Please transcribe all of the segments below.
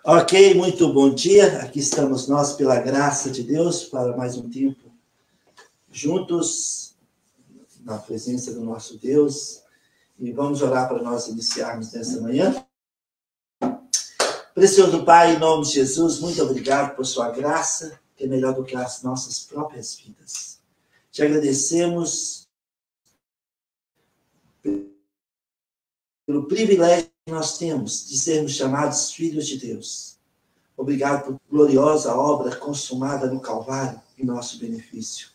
Ok, muito bom dia. Aqui estamos nós, pela graça de Deus, para mais um tempo juntos, na presença do nosso Deus. E vamos orar para nós iniciarmos nessa manhã. Precioso Pai, em nome de Jesus, muito obrigado por sua graça, que é melhor do que as nossas próprias vidas. Te agradecemos pelo privilégio que nós temos de sermos chamados filhos de Deus. Obrigado por gloriosa obra consumada no Calvário em nosso benefício.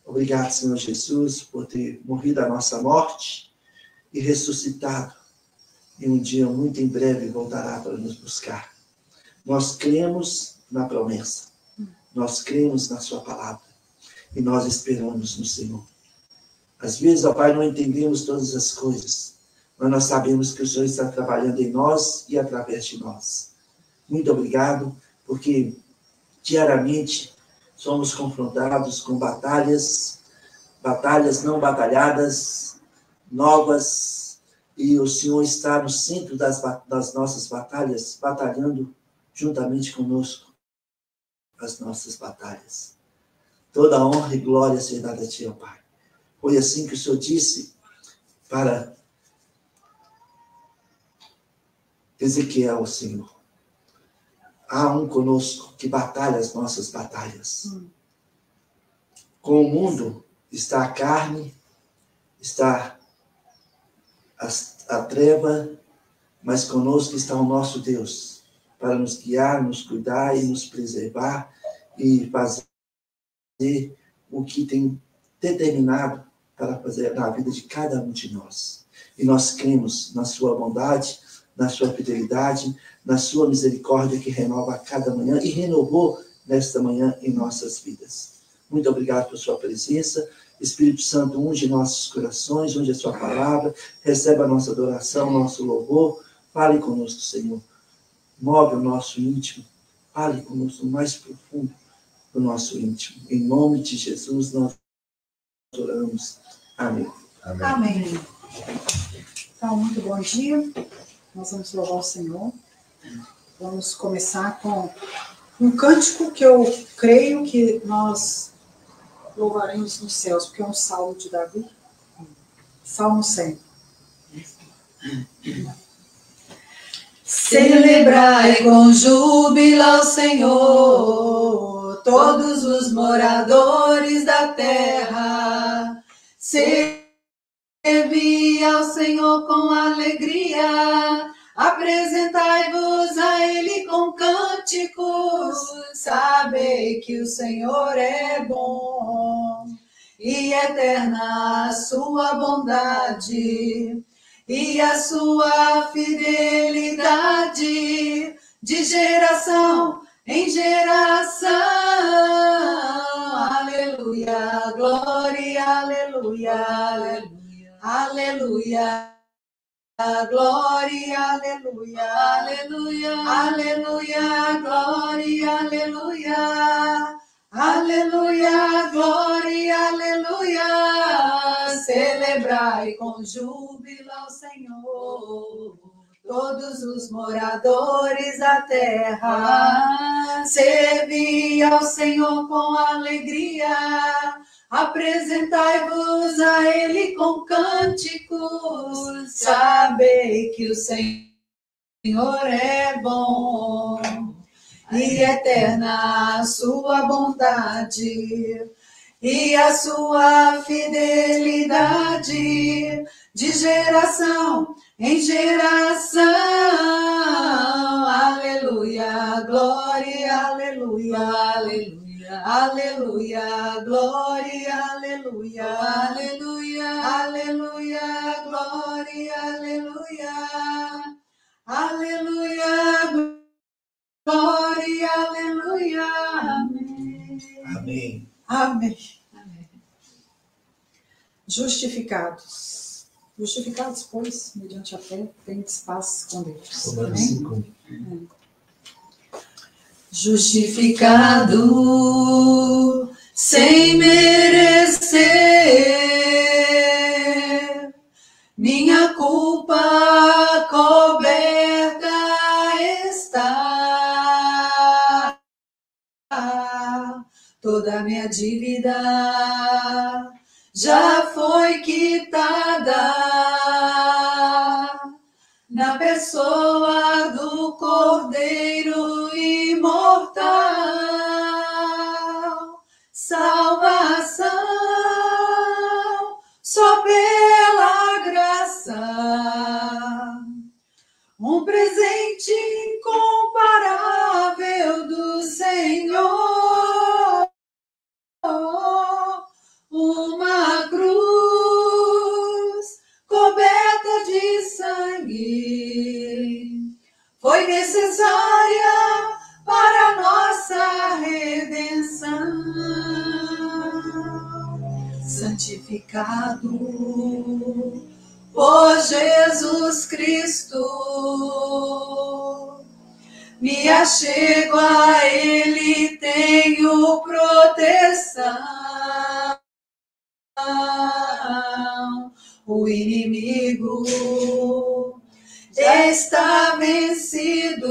Obrigado, Senhor Jesus, por ter morrido a nossa morte e ressuscitado. E um dia muito em breve voltará para nos buscar. Nós cremos na promessa. Nós cremos na sua palavra. E nós esperamos no Senhor. Às vezes, ó Pai, não entendemos todas as coisas, mas nós sabemos que o Senhor está trabalhando em nós e através de nós. Muito obrigado, porque diariamente somos confrontados com batalhas não batalhadas, novas, e o Senhor está no centro das nossas batalhas, batalhando juntamente conosco as nossas batalhas. Toda honra e glória seja dada a Ti, ó Pai. Foi assim que o Senhor disse para Ezequiel, Senhor. Há um conosco que batalha as nossas batalhas. Com o mundo está a carne, está a treva, mas conosco está o nosso Deus, para nos guiar, nos cuidar e nos preservar e fazer o que tem determinado para fazer na vida de cada um de nós. E nós cremos na sua bondade, na sua fidelidade, na sua misericórdia que renova a cada manhã e renovou nesta manhã em nossas vidas. Muito obrigado por sua presença. Espírito Santo, unge nossos corações, unge a sua palavra, recebe a nossa adoração, nosso louvor. Fale conosco, Senhor. Move o nosso íntimo. Fale conosco no mais profundo do nosso íntimo. Em nome de Jesus, nós oramos. Amém. Amém. Amém. Então, muito bom dia. Nós vamos louvar o Senhor. Vamos começar com um cântico que eu creio que nós louvaremos nos céus, porque é um salmo de Davi. Salmo 100. Celebrai com júbilo ao Senhor, todos os moradores da terra. Servi ao Senhor com alegria, apresentai-vos a Ele com cânticos. Sabei que o Senhor é bom e eterna a sua bondade e a sua fidelidade de geração em geração. Aleluia, glória, aleluia, aleluia, aleluia. Glória, aleluia, aleluia, aleluia, glória, aleluia, aleluia, glória, aleluia. Celebrai com júbilo ao Senhor, todos os moradores da terra. Servi ao Senhor com alegria, apresentai-vos a Ele com cânticos. Sabei que o Senhor é bom e eterna a sua bondade e a sua fidelidade de geração em geração. Aleluia, glória, aleluia, aleluia. Aleluia, glória, aleluia, aleluia, aleluia, glória, aleluia, aleluia, glória, aleluia. Amém. Amém. Amém. Justificados. Justificados, pois, mediante a fé, tendes paz com Deus. Amém. Justificado sem merecer, minha culpa coberta está. toda minha dívida já foi quitada na pessoa do Cordeiro imortal. Salvação só pela graça, um presente incomparável do Senhor, uma cruz coberta de sangue foi necessária para nossa redenção. Santificado por Jesus Cristo, me achego a Ele, tenho proteção. O inimigo está vencido.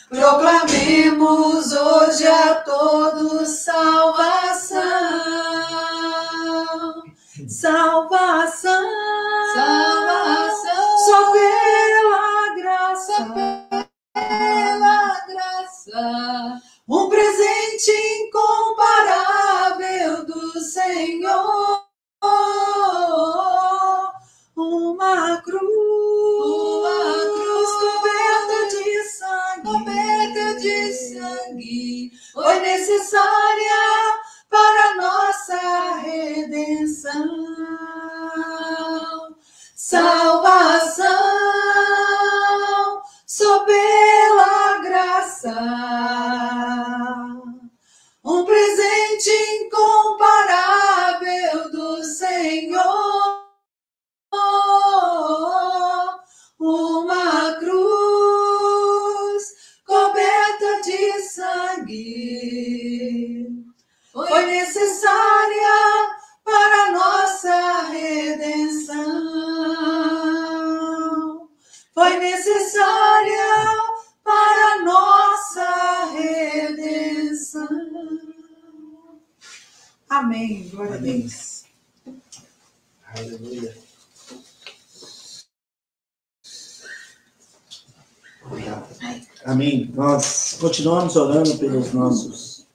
Proclamemos hoje a todos salvação. Salvação, salvação, só pela graça, pela graça, um presente incomparável do Senhor, uma cruz coberta de sangue, foi necessária para nossa redenção. Salvação só pela graça, um presente incomparável do Senhor, uma cruz coberta de sangue foi necessária para nossa redenção. Foi necessária para nossa redenção. Amém. Glória a Deus. Aleluia. Amém. Nós continuamos orando pelos nosso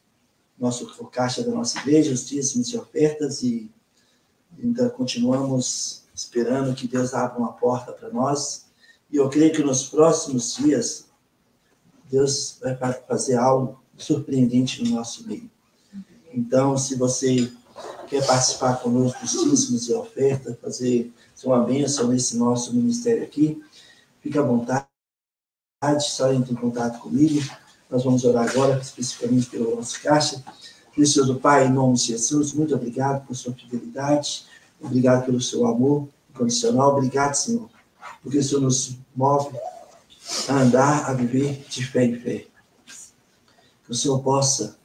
caixa da nossa igreja, os dízimos e ofertas, e ainda continuamos esperando que Deus abra uma porta para nós. E eu creio que nos próximos dias Deus vai fazer algo surpreendente no nosso meio. Então, se você quer participar conosco dos dízimos e ofertas, fazer uma bênção nesse nosso ministério aqui, fique à vontade, só entre em contato comigo. Nós vamos orar agora especificamente pelo nosso caixa. Precioso Pai, em nome de Jesus, muito obrigado por sua fidelidade, obrigado pelo seu amor incondicional, obrigado, Senhor, porque o Senhor nos move a andar, a viver de fé em fé. Que o Senhor possa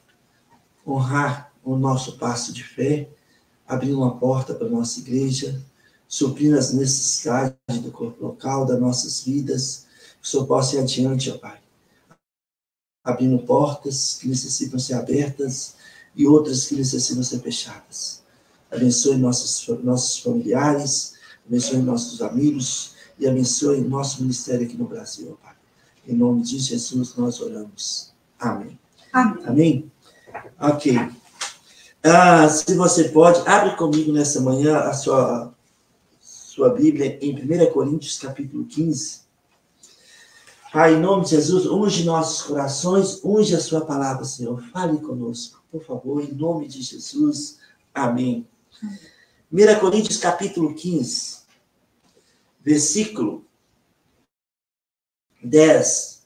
honrar o nosso passo de fé, abrir uma porta para a nossa igreja, suprir as necessidades do corpo local, das nossas vidas, que o Senhor possa ir adiante, ó Pai, abrindo portas que necessitam ser abertas e outras que necessitam ser fechadas. Abençoe nossos familiares, abençoe nossos amigos e abençoe nosso ministério aqui no Brasil, ó Pai. Em nome de Jesus nós oramos. Amém. Amém. Amém? Ok. Se você pode, abre comigo nessa manhã a sua Bíblia em 1 Coríntios, capítulo 15. Pai, em nome de Jesus, unge nossos corações, unge a sua palavra, Senhor. Fale conosco, por favor, em nome de Jesus. Amém. 1 Coríntios, capítulo 15, versículo 10.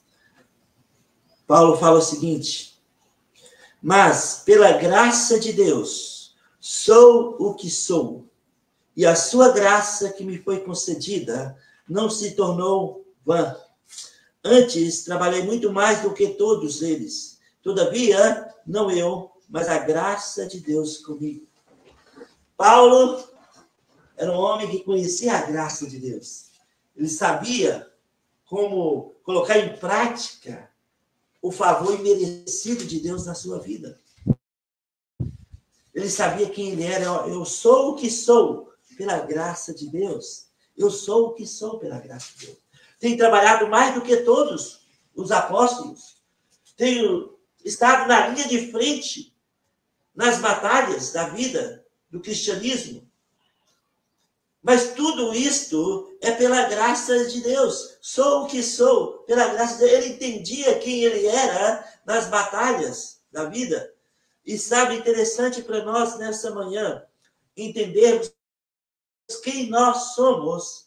Paulo fala o seguinte: mas, pela graça de Deus, sou o que sou, e a sua graça que me foi concedida não se tornou vã. Antes, trabalhei muito mais do que todos eles. Todavia, não eu, mas a graça de Deus comigo. Paulo era um homem que conhecia a graça de Deus. Ele sabia como colocar em prática o favor imerecido de Deus na sua vida. Ele sabia quem ele era. Eu sou o que sou pela graça de Deus. Eu sou o que sou pela graça de Deus. Tenho trabalhado mais do que todos os apóstolos. Tenho estado na linha de frente nas batalhas da vida, do cristianismo. Mas tudo isto é pela graça de Deus. Sou o que sou pela graça de Deus. Ele entendia quem ele era nas batalhas da vida. E sabe, interessante para nós nessa manhã entendermos quem nós somos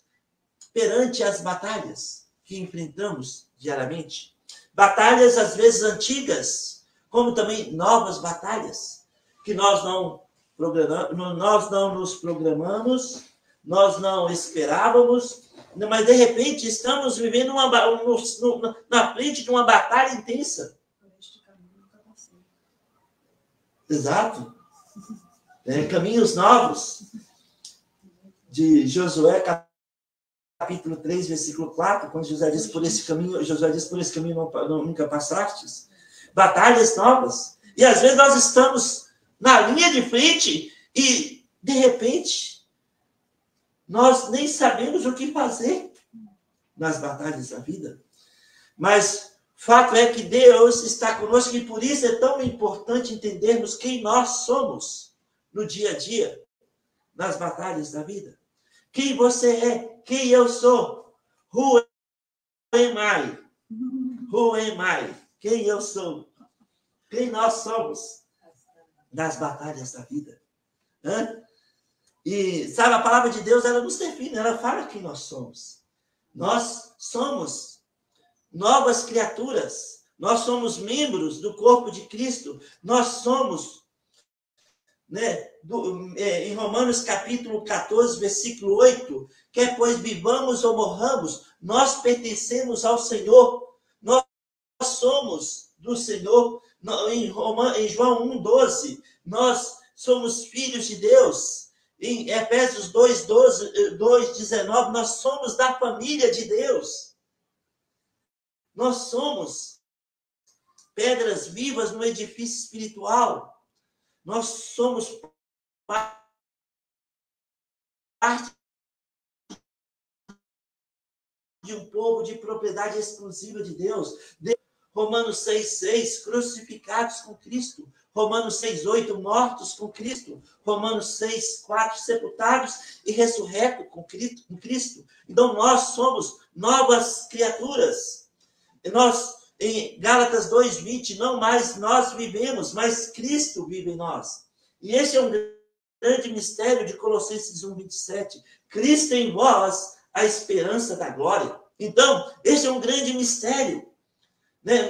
perante as batalhas que enfrentamos diariamente. Batalhas, às vezes, antigas, como também novas batalhas, que nós não nos programamos, nós não esperávamos, mas, de repente, estamos vivendo na frente de uma batalha intensa. Exato. Caminhos novos. De Josué, capítulo 3, versículo 4, quando Josué diz, por esse caminho nunca passastes. Batalhas novas. E às vezes nós estamos na linha de frente e, de repente, nós nem sabemos o que fazer nas batalhas da vida. Mas fato é que Deus está conosco e por isso é tão importante entendermos quem nós somos no dia a dia, nas batalhas da vida. Quem você é, quem eu sou. Who am I? Who am I? Quem eu sou. Quem nós somos nas batalhas da vida. E sabe, a palavra de Deus, ela nos define, ela fala quem nós somos. Nós somos novas criaturas. Nós somos membros do corpo de Cristo. Nós somos, em Romanos capítulo 14, versículo 8, quer pois vivamos ou morramos, nós pertencemos ao Senhor. Nós somos do Senhor. Em João 1,12, nós somos filhos de Deus. Em Efésios 2,19, nós somos da família de Deus. Nós somos pedras vivas no edifício espiritual. Nós somos parte de um povo de propriedade exclusiva de Deus. Romanos 6,6, crucificados com Cristo. Romanos 6,8, mortos com Cristo. Romanos 6,4, sepultados e ressurretos com Cristo. Então, nós somos novas criaturas. Nós, em Gálatas 2,20, não mais nós vivemos, mas Cristo vive em nós. E esse é um grande mistério de Colossenses 1,27. Cristo em vós, a esperança da glória. Então, esse é um grande mistério.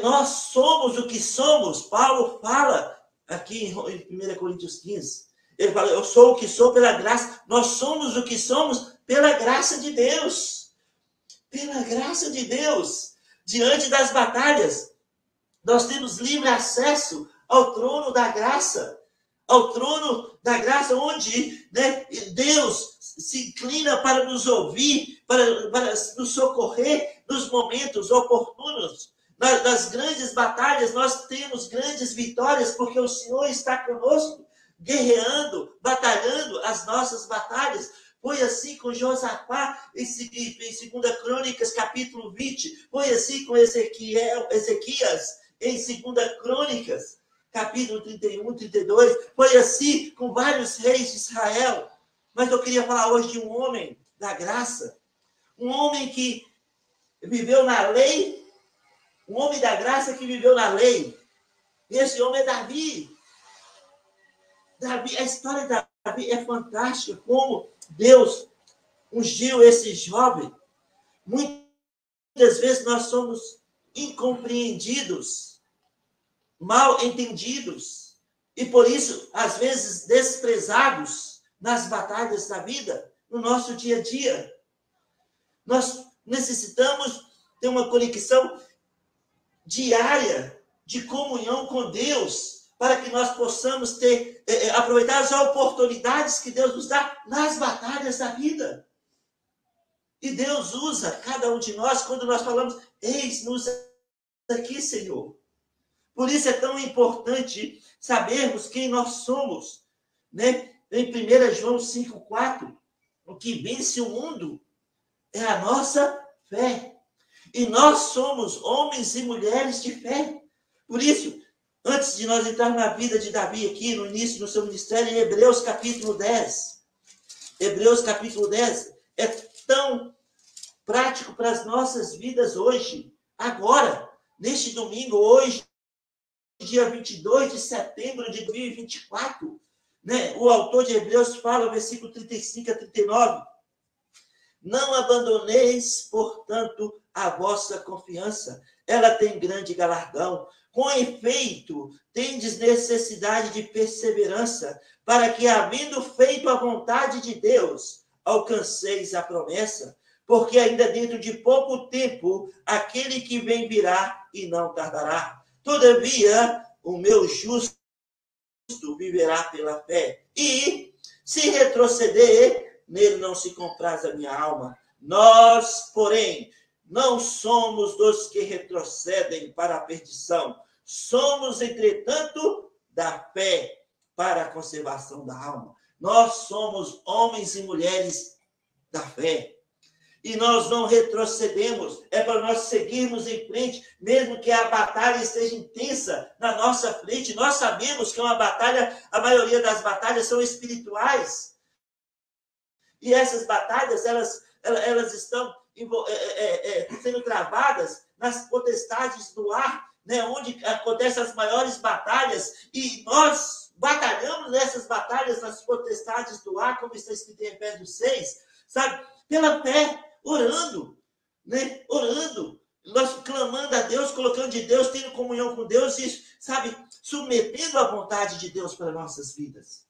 Nós somos o que somos. Paulo fala aqui em 1 Coríntios 15. Ele fala, eu sou o que sou pela graça. Nós somos o que somos pela graça de Deus. Pela graça de Deus. Diante das batalhas, nós temos livre acesso ao trono da graça. Ao trono da graça, onde Deus se inclina para nos ouvir, para nos socorrer nos momentos oportunos. Nas grandes batalhas, nós temos grandes vitórias, porque o Senhor está conosco, guerreando, batalhando as nossas batalhas. Foi assim com Josafá, em 2 Crônicas, capítulo 20. Foi assim com Ezequias, em 2 Crônicas, capítulo 31, 32. Foi assim com vários reis de Israel. Mas eu queria falar hoje de um homem da graça. Um homem que viveu na lei. Um homem da graça que viveu na lei. Esse homem é Davi. A história de Davi é fantástica. Como Deus ungiu esse jovem. Muitas vezes nós somos incompreendidos, mal entendidos. E por isso, às vezes, desprezados nas batalhas da vida, no nosso dia a dia. Nós necessitamos ter uma conexão diária de comunhão com Deus, para que nós possamos aproveitar as oportunidades que Deus nos dá nas batalhas da vida. E Deus usa cada um de nós quando nós falamos, eis-nos aqui, Senhor. Por isso é tão importante sabermos quem nós somos, né? Em 1 João 5,4, o que vence o mundo é a nossa fé. E nós somos homens e mulheres de fé. Por isso, antes de nós entrar na vida de Davi aqui, no início do seu ministério, em Hebreus capítulo 10. Hebreus capítulo 10 é tão prático para as nossas vidas hoje, agora, neste domingo, hoje, dia 22 de setembro de 2024, né? O autor de Hebreus fala, versículo 35 a 39, não abandoneis, portanto, a vossa confiança, ela tem grande galardão. Com efeito, tendes necessidade de perseverança, para que, havendo feito a vontade de Deus, alcanceis a promessa, porque ainda dentro de pouco tempo, aquele que vem virá e não tardará. Todavia, o meu justo viverá pela fé. E, se retroceder, nele não se compraz a minha alma. Nós, porém, não somos dos que retrocedem para a perdição. Somos, entretanto, da fé para a conservação da alma. Nós somos homens e mulheres da fé. E nós não retrocedemos, é para nós seguirmos em frente, mesmo que a batalha esteja intensa na nossa frente. Nós sabemos que é uma batalha, a maioria das batalhas são espirituais. E essas batalhas, elas estão sendo travadas nas potestades do ar, né, onde acontecem as maiores batalhas, e nós batalhamos nessas batalhas nas potestades do ar, como está escrito em Efésios 6, sabe? Pela fé, orando, né? Orando, nós clamando a Deus, colocando de Deus, tendo comunhão com Deus e, sabe, submetendo a vontade de Deus para nossas vidas,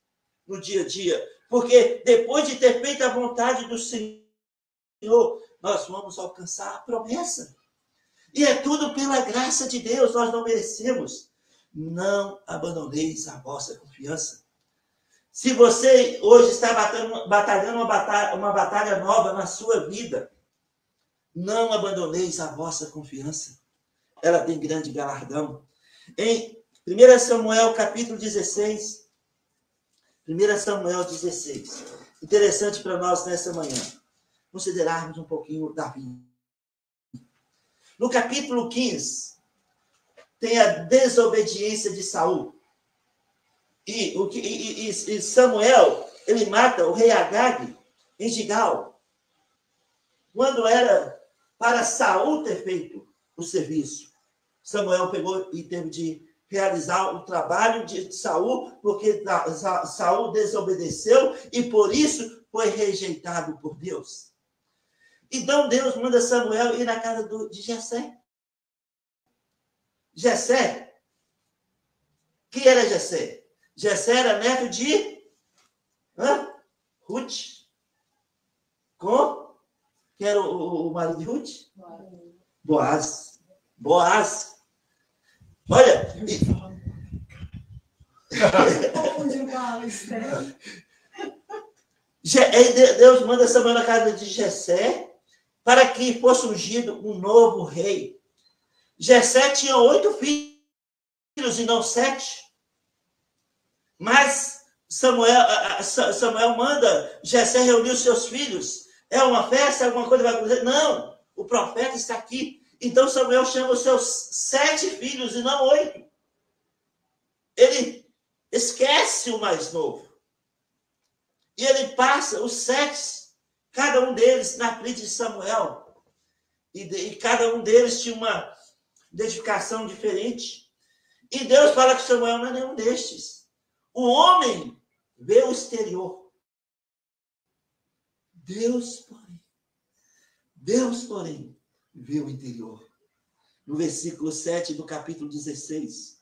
no dia a dia. Porque depois de ter feito a vontade do Senhor, nós vamos alcançar a promessa. E é tudo pela graça de Deus, nós não merecemos. Não abandoneis a vossa confiança. Se você hoje está batalhando uma batalha nova na sua vida, não abandoneis a vossa confiança. Ela tem grande galardão. Em 1 Samuel capítulo 16, 1 Samuel 16. Interessante para nós nessa manhã considerarmos um pouquinho Davi. No capítulo 15, tem a desobediência de Saul. E Samuel, ele mata o rei Agag em Gigal, quando era para Saul ter feito o serviço. Samuel pegou e teve de realizar o trabalho de Saul, porque Saul desobedeceu e por isso foi rejeitado por Deus. Então Deus manda Samuel ir na casa de Jessé. Jessé, quem era Jessé? Jessé era neto de Ruth. Quem era o marido de Ruth? Boaz. Olha. Deus manda Samuel na casa de Jessé para que fosse ungido um novo rei. Jessé tinha 8 filhos e não 7. Mas Samuel manda Jessé reunir os seus filhos. É uma festa? Alguma coisa vai acontecer? Não, o profeta está aqui. Então Samuel chama os seus 7 filhos e não 8. Ele esquece o mais novo. E ele passa os 7, cada um deles na frente de Samuel. E cada um deles tinha uma identificação diferente. E Deus fala que Samuel não é nenhum destes. O homem vê o exterior. Deus, porém, vê o interior. No versículo 7 do capítulo 16.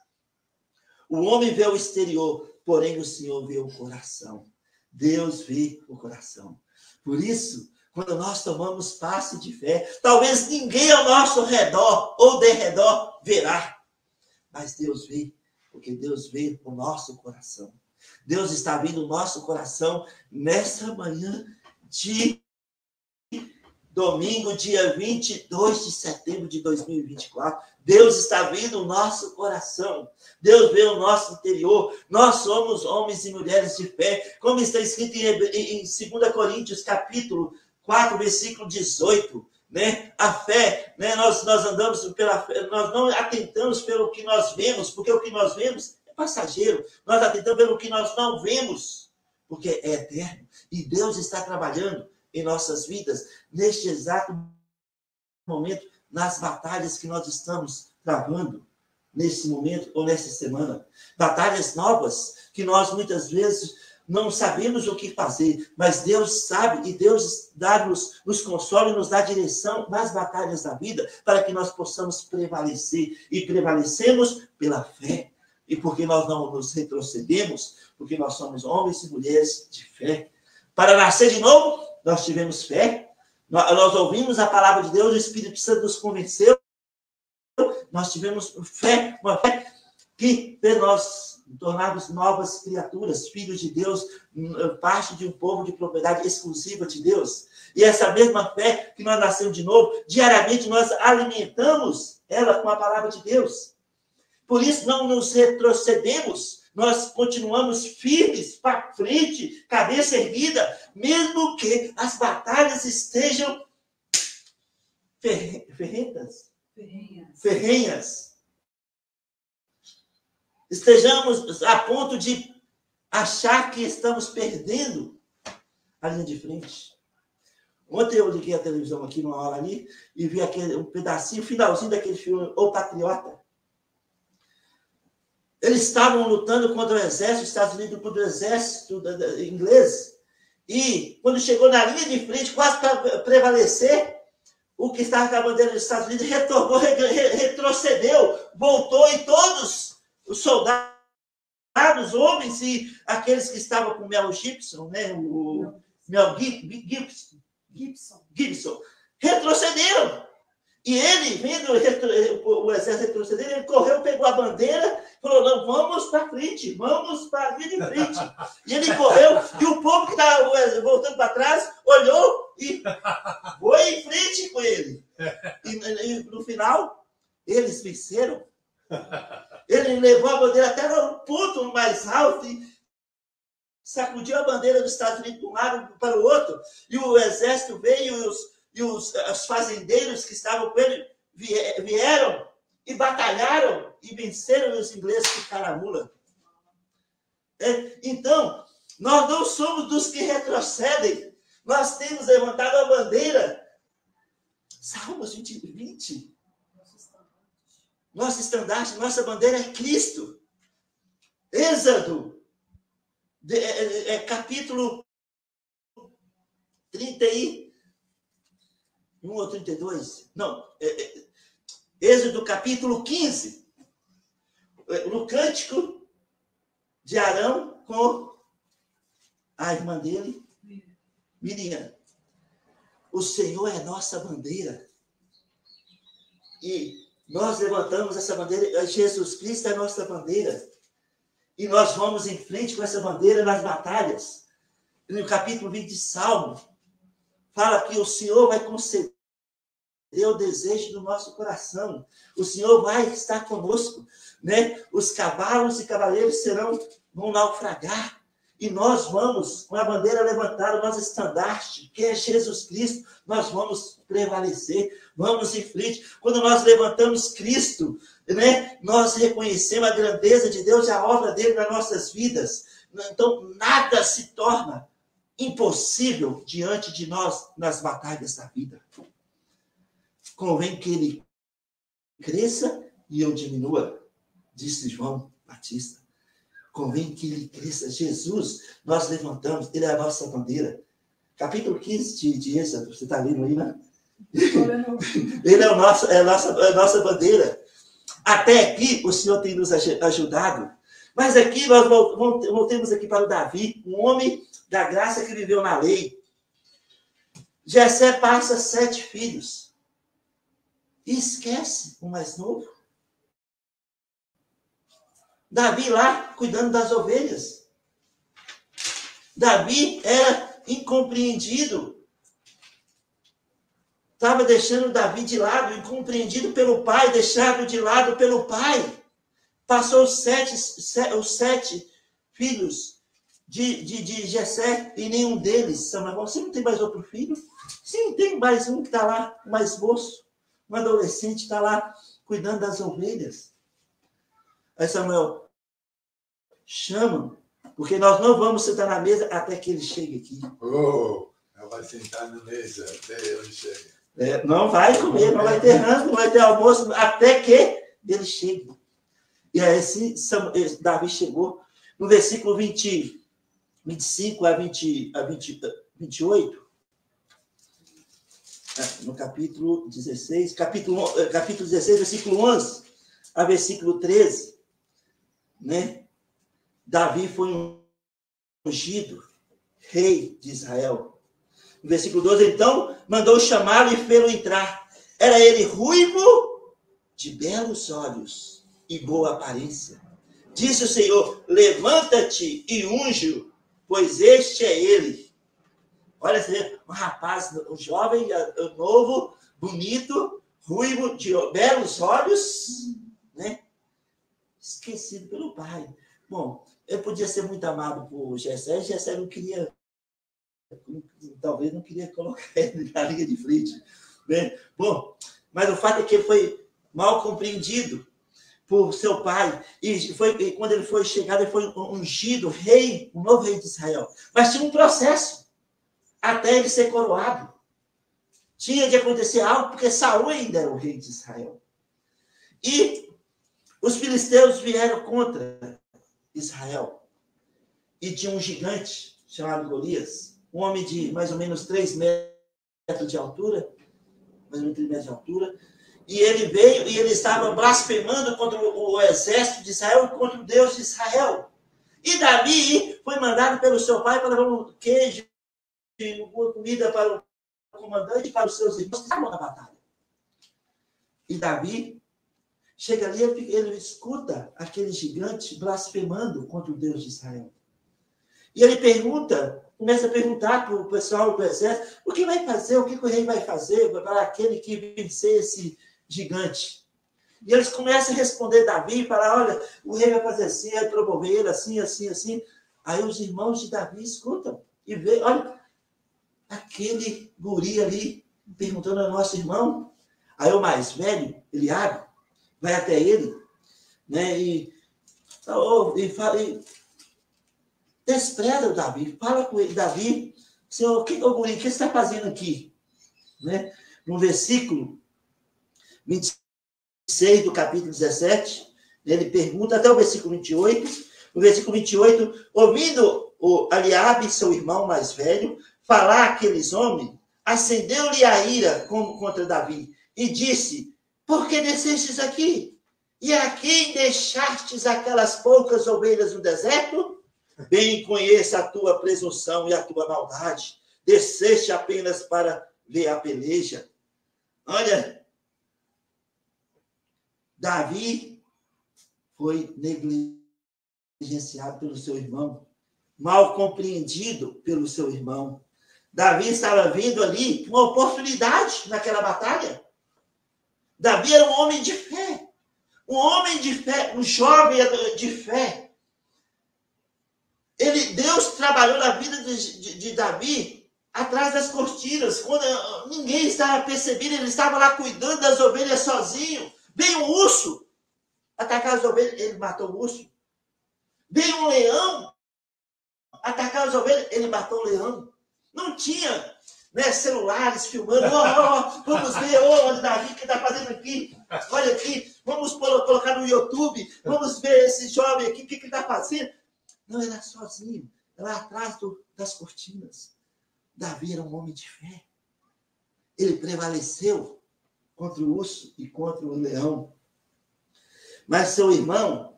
O homem vê o exterior, porém o Senhor vê o coração. Deus vê o coração. Por isso, quando nós tomamos passo de fé, talvez ninguém ao nosso redor ou de redor verá. Mas Deus vê, porque Deus vê o nosso coração. Deus está vendo o nosso coração nessa manhã domingo, dia 22 de setembro de 2024. Deus está vendo o nosso coração. Deus vê o nosso interior. Nós somos homens e mulheres de fé. Como está escrito em 2 Coríntios, capítulo 4, versículo 18. Né? A fé, né? Nós andamos pela fé, nós não atentamos pelo que nós vemos, porque o que nós vemos é passageiro. Nós atentamos pelo que nós não vemos, porque é eterno. E Deus está trabalhando em nossas vidas, neste exato momento, nas batalhas que nós estamos travando, nesse momento ou nessa semana. Batalhas novas, que nós muitas vezes não sabemos o que fazer, mas Deus sabe, e Deus nos consola e nos dá direção nas batalhas da vida, para que nós possamos prevalecer, e prevalecemos pela fé. E porque nós não nos retrocedemos, porque nós somos homens e mulheres de fé. Para nascer de novo, nós tivemos fé, nós ouvimos a palavra de Deus, o Espírito Santo nos convenceu, nós tivemos fé, uma fé que fez nós tornarmos novas criaturas, filhos de Deus, parte de um povo de propriedade exclusiva de Deus. E essa mesma fé que nós nascemos de novo, diariamente nós alimentamos ela com a palavra de Deus. Por isso não nos retrocedemos, nós continuamos firmes para frente, cabeça erguida, mesmo que as batalhas estejam ferrenhas. Estejamos a ponto de achar que estamos perdendo a linha de frente. Ontem eu liguei a televisão aqui numa hora ali e vi um pedacinho, finalzinho daquele filme, O Patriota. Eles estavam lutando contra o exército dos Estados Unidos, contra o exército inglês. E quando chegou na linha de frente, quase para prevalecer, o que estava com a bandeira dos Estados Unidos retornou, retrocedeu, voltou e todos os soldados, homens e aqueles que estavam com o Mel Gibson, né? O Mel Gibson, retrocederam. E ele, vendo o exército retroceder, ele correu, pegou a bandeira, falou, não, vamos para frente, vamos para a linha de frente. E ele correu, e o povo que estava voltando para trás, olhou e foi em frente com ele. E no final, eles venceram. Ele levou a bandeira até no ponto mais alto e sacudiu a bandeira dos Estados Unidos de um lado para o outro. E o exército veio e os fazendeiros que estavam com ele vieram e batalharam e venceram os ingleses com caramula. Então, nós não somos dos que retrocedem. Nós temos levantado a bandeira. Salmos 20. Nosso estandarte, nossa bandeira é Cristo. Êxodo, capítulo 31 ou 32. Não, Êxodo capítulo 15. No cântico de Arão com a irmã dele, Miriam. O Senhor é nossa bandeira. E nós levantamos essa bandeira, Jesus Cristo é a nossa bandeira. E nós vamos em frente com essa bandeira nas batalhas. No capítulo 20 de Salmo, fala que o Senhor vai conceder o desejo do nosso coração. O Senhor vai estar conosco, né? Os cavalos e cavaleiros vão naufragar. E nós vamos, com a bandeira levantada, nosso estandarte, que é Jesus Cristo, nós vamos prevalecer, vamos em frente. Quando nós levantamos Cristo, né, nós reconhecemos a grandeza de Deus e a obra dele nas nossas vidas. Então, nada se torna impossível diante de nós nas batalhas da vida. Convém que ele cresça e eu diminua, disse João Batista. Convém que ele cresça. Jesus, nós levantamos, ele é a nossa bandeira. Capítulo 15 de Êxodo, você está lendo aí, né? Ele é a nossa bandeira. Até aqui o Senhor tem nos ajudado. Mas aqui nós voltemos aqui para o Davi, um homem da graça que viveu na lei. Jessé passa 7 filhos. E esquece o mais novo. Davi lá, cuidando das ovelhas. Davi era incompreendido. estava deixando Davi de lado, incompreendido pelo pai, deixado de lado pelo pai. Passou os sete filhos de Jessé, e nenhum deles, Samuel, você não tem mais outro filho? Sim, tem mais um que está lá, mais moço, um adolescente está lá, cuidando das ovelhas. Aí Samuel, chama, porque nós não vamos sentar na mesa até que ele chegue aqui. Oh, ela vai sentar na mesa até ele chegue. Não vai comer, não vai ter rango, não vai ter almoço, até que ele chegue. E aí assim, Davi chegou, no versículo 25 a 28, no capítulo 16, capítulo 16, versículo 11 a versículo 13, né? Davi foi ungido rei de Israel. No versículo 12, então, mandou chamá-lo e fê-lo entrar. Era ele ruivo, de belos olhos e boa aparência. Disse o Senhor, levanta-te e unge-o, pois este é ele. Olha, um rapaz, um jovem, novo, bonito, ruivo, de belos olhos, né? Esquecido pelo pai. Bom, ele podia ser muito amado por Jessé, Jessé não queria, talvez não queria colocar ele na linha de frente, né? Bom, mas o fato é que ele foi mal compreendido por seu pai, e quando ele foi chegado, ele foi ungido rei, o novo rei de Israel. Mas tinha um processo até ele ser coroado. Tinha de acontecer algo, porque Saul ainda era o rei de Israel. E os filisteus vieram contra Israel. E tinha um gigante chamado Golias, um homem de mais ou menos 3 metros de altura, mais ou menos 3 metros de altura, e ele veio e ele estava blasfemando contra o exército de Israel e contra o Deus de Israel. E Davi foi mandado pelo seu pai para levar um queijo e uma comida para o comandante e para os seus irmãos que estavam na batalha. E Davi chega ali, ele escuta aquele gigante blasfemando contra o Deus de Israel. E ele começa a perguntar para o pessoal do exército, o que vai fazer, o que o rei vai fazer para aquele que vencer esse gigante? E eles começam a responder Davi e falar, olha, o rei vai fazer assim, vai promover ele assim, assim, assim. Aí os irmãos de Davi escutam e veem, olha, aquele guri ali perguntando ao nosso irmão. Aí o mais velho, Eliabe, vai até ele, né, e despreza o Davi, fala com ele, Davi, Senhor, o que você está fazendo aqui? Né? No versículo 26 do capítulo 17, ele pergunta até o versículo 28, no versículo 28, ouvindo o Eliabe, seu irmão mais velho, falar aqueles homens, acendeu-lhe a ira contra Davi, e disse, por que descestes aqui? E a quem deixastes aquelas poucas ovelhas no deserto? Bem conheça a tua presunção e a tua maldade. Desceste apenas para ver a peleja. Olha, Davi foi negligenciado pelo seu irmão, mal compreendido pelo seu irmão. Davi estava vendo ali uma oportunidade naquela batalha. Davi era um homem de fé. Um homem de fé, um jovem de fé. Deus trabalhou na vida de Davi atrás das cortinas, quando ninguém estava percebendo, ele estava lá cuidando das ovelhas sozinho. Veio um urso atacar as ovelhas, ele matou o urso. Veio um leão atacar as ovelhas, ele matou o leão. Não tinha, né, celulares filmando, vamos ver, olha Davi, o que está fazendo aqui? Olha aqui, vamos colocar no YouTube, vamos ver esse jovem aqui, o que ele está fazendo? Não, era sozinho, lá atrás das cortinas. Davi era um homem de fé. Ele prevaleceu contra o urso e contra o leão. Mas seu irmão,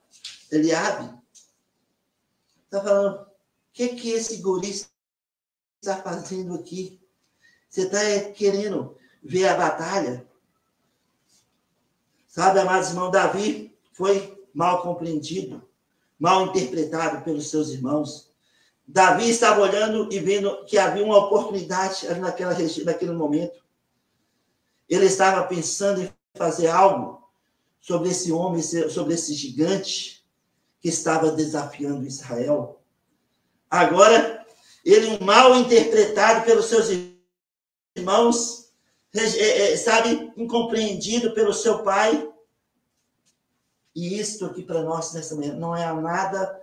Eliabe, está falando, o que esse guri está fazendo aqui? Você está querendo ver a batalha? Sabe, amados irmãos, Davi foi mal compreendido, mal interpretado pelos seus irmãos. Davi estava olhando e vendo que havia uma oportunidade naquele momento. Ele estava pensando em fazer algo sobre esse homem, sobre esse gigante que estava desafiando Israel. Agora, ele mal interpretado pelos seus irmãos, sabe, incompreendido pelo seu pai. E isto aqui para nós nessa manhã não é nada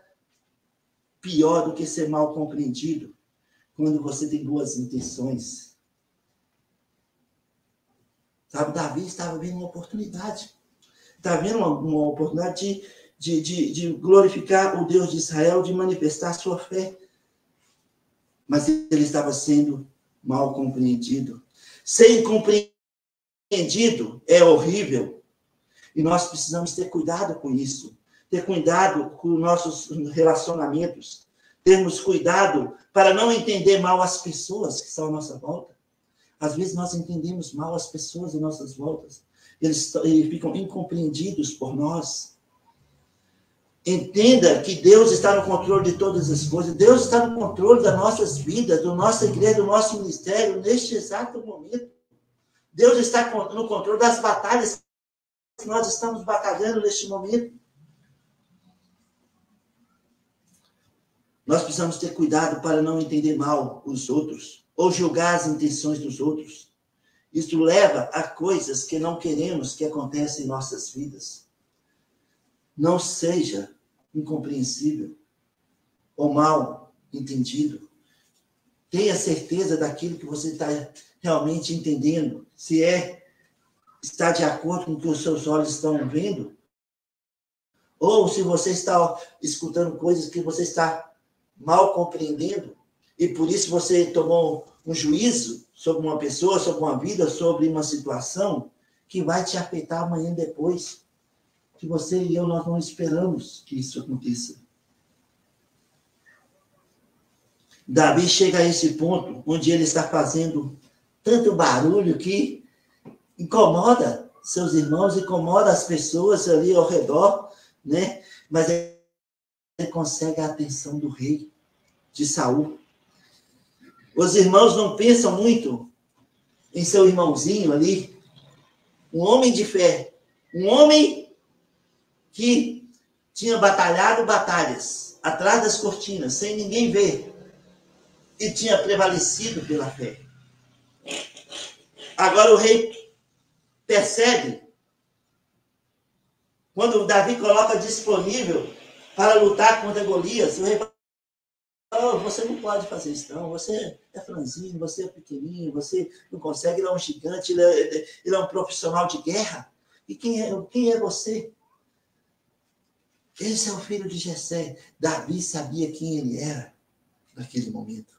pior do que ser mal compreendido quando você tem boas intenções. Sabe, Davi estava vendo uma oportunidade. Está vendo uma oportunidade de glorificar o Deus de Israel, de manifestar a sua fé. Mas ele estava sendo mal compreendido. Ser incompreendido é horrível. E nós precisamos ter cuidado com isso. Ter cuidado com nossos relacionamentos. Termos cuidado para não entender mal as pessoas que estão à nossa volta. Às vezes nós entendemos mal as pessoas em nossas voltas. Eles ficam incompreendidos por nós. Entenda que Deus está no controle de todas as coisas. Deus está no controle das nossas vidas, da nossa igreja, do nosso ministério, neste exato momento. Deus está no controle das batalhas que nós estamos batalhando neste momento. Nós precisamos ter cuidado para não entender mal os outros, ou julgar as intenções dos outros. Isso leva a coisas que não queremos que aconteçam em nossas vidas. Não seja incompreensível ou mal entendido. Tenha certeza daquilo que você está realmente entendendo. Se está de acordo com o que os seus olhos estão vendo, ou se você está escutando coisas que você está mal compreendendo, e por isso você tomou um juízo sobre uma pessoa, sobre uma vida, sobre uma situação que vai te afetar amanhã e depois. Que você e eu, nós não esperamos que isso aconteça. Davi chega a esse ponto onde ele está fazendo tanto barulho que incomoda seus irmãos, incomoda as pessoas ali ao redor, né? Mas ele consegue a atenção do rei, de Saul. Os irmãos não pensam muito em seu irmãozinho ali, um homem de fé, um homem que tinha batalhado batalhas atrás das cortinas, sem ninguém ver, e tinha prevalecido pela fé. Agora o rei percebe, quando o Davi coloca disponível para lutar contra Golias, o rei fala: oh, você não pode fazer isso não, você é franzino, você é pequenininho, você não consegue, ele é um gigante, ele é um profissional de guerra. E quem é você? Esse é o filho de Jessé. Davi sabia quem ele era naquele momento.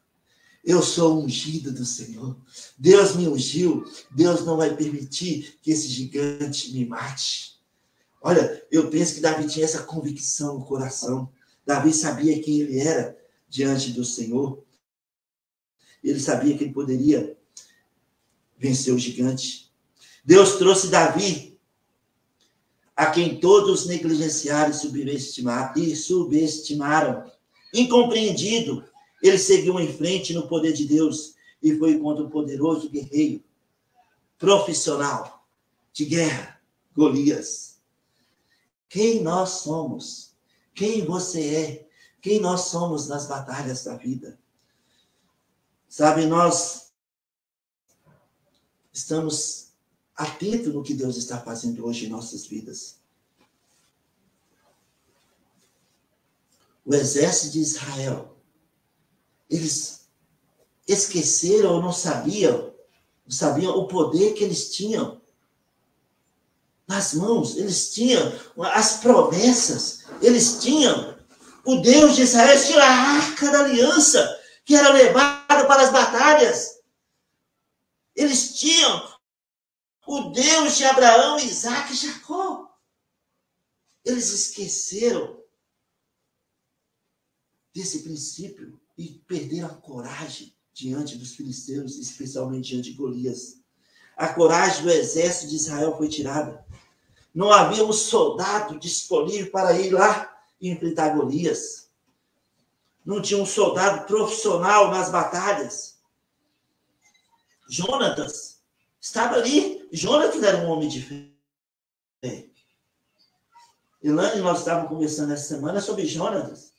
Eu sou ungido do Senhor. Deus me ungiu. Deus não vai permitir que esse gigante me mate. Olha, eu penso que Davi tinha essa convicção no coração. Davi sabia quem ele era diante do Senhor. Ele sabia que ele poderia vencer o gigante. Deus trouxe Davi, a quem todos negligenciaram e subestimaram. Incompreendido, ele seguiu em frente no poder de Deus e foi contra o poderoso guerreiro, profissional de guerra, Golias. Quem nós somos? Quem você é? Quem nós somos nas batalhas da vida? Sabe, nós estamos atentos no que Deus está fazendo hoje em nossas vidas. O exército de Israel, eles esqueceram ou não sabiam o poder que eles tinham nas mãos. Eles tinham as promessas, eles tinham o Deus de Israel, eles tinham a arca da aliança, que era levada para as batalhas. Eles tinham o Deus de Abraão, Isaac e Jacó. Eles esqueceram desse princípio e perderam a coragem diante dos filisteus, especialmente diante de Golias. A coragem do exército de Israel foi tirada. Não havia um soldado disponível para ir lá e enfrentar Golias. Não tinha um soldado profissional nas batalhas. Jonatas estava ali. Jonatas era um homem de fé. Elane, nós estávamos conversando essa semana sobre Jonatas,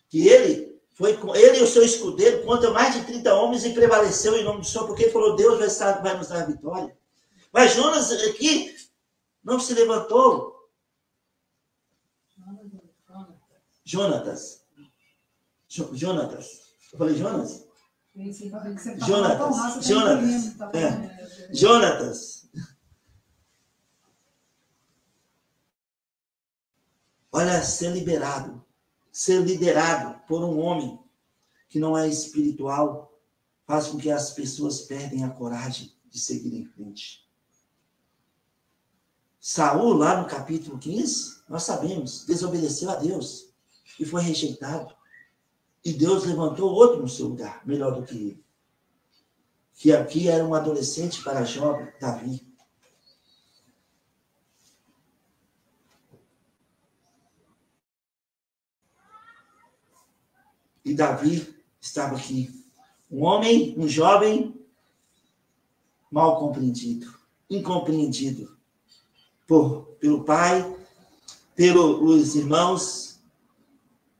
que ele e o seu escudeiro contra mais de 30 homens e prevaleceu em nome do Senhor, porque ele falou, Deus vai nos dar a vitória. Mas Jonas aqui não se levantou. Jonatas. Eu falei Jonas? Jonatas. Olha, ser liderado por um homem que não é espiritual, faz com que as pessoas perdem a coragem de seguir em frente. Saul, lá no capítulo 15, nós sabemos, desobedeceu a Deus e foi rejeitado. E Deus levantou outro no seu lugar, melhor do que ele. Que aqui era um adolescente para jovem, Davi. E Davi estava aqui. Um homem, um jovem, mal compreendido, incompreendido pelo pai, pelos irmãos